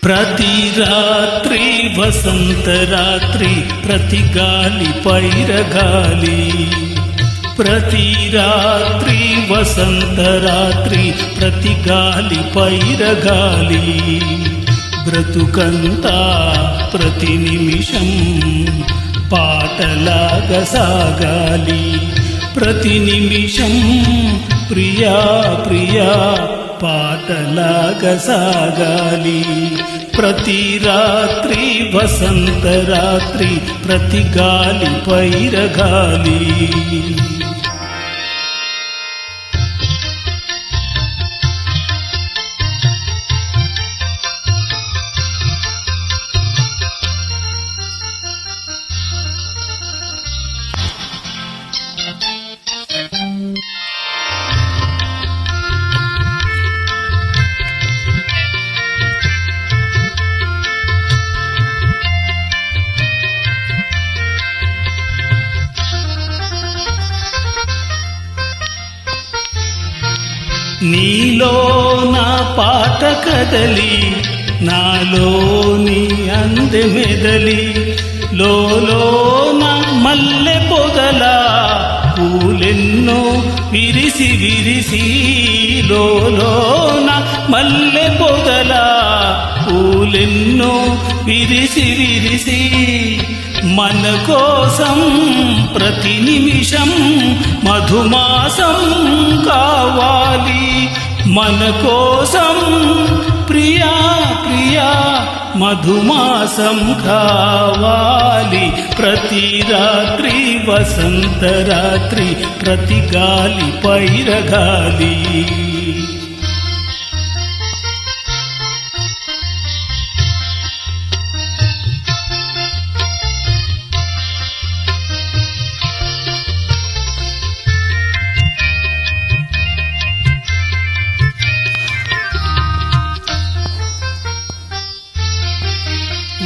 ప్రతి రాత్రి వసంత రాత్రి, ప్రతి గాలి పైరగాలి. ప్రతి రాత్రి వసంత రాత్రి, ప్రతి గాలి పైరగాలి. బ్రతుకంతా ప్రతి నిమిషం పాటలాగా సాగాలి. ప్రతి నిమిషం ప్రియా ప్రియా పాటలాగా సాగాలి. ప్రతి రాత్రి వసంత రాత్రి, ప్రతి గాలి పైరగాలి. నీలో నా పాట కదలి, నాలోని అందమెదలి. లోలో నా మల్లె పొదల పూలెన్నో విరిసి విరిసి. లోలో నా మల్లె పొదల పూలెన్నో విరిసి విరిసి. మన కోసం ప్రతి నిమిషం మధుమాసం కావాలి. మన కోసం ప్రియా ప్రియా మధుమాసం కావాలి. ప్రతి రాత్రి వసంత రాత్రి, ప్రతి గాలి పైరగాలి.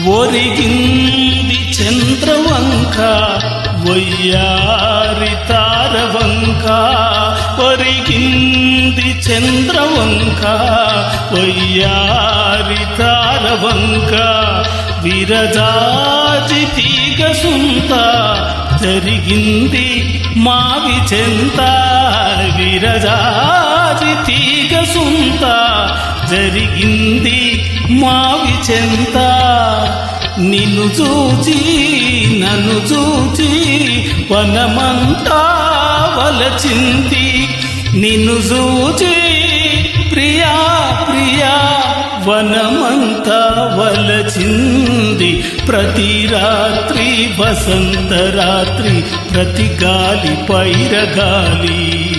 ఒరిగింది చంద్రవంక, వయ్యారి తారవంక. ఒరిగింది చంద్రవంక, వయ్యారి తారవంక. విరజాజి తీగ సుంత, జరిగింది మావి చెంత. విరజాజి తీగ సుంత, జరిగింది మావి చెంత. నిన్ను చూచి నన్ను చూచి వనమంతా వలచింది. నిన్ను చూచి ప్రియా ప్రియా వనమంతా వలచింది. ప్రతి రాత్రి వసంత రాత్రి, ప్రతి గాలి పైరగాలి.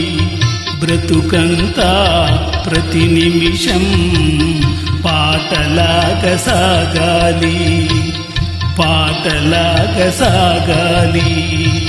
బ్రతుకంతా ప్రతి నిమిషం పాటలాగా సాగాలి. పాటలాగా సాగాలి.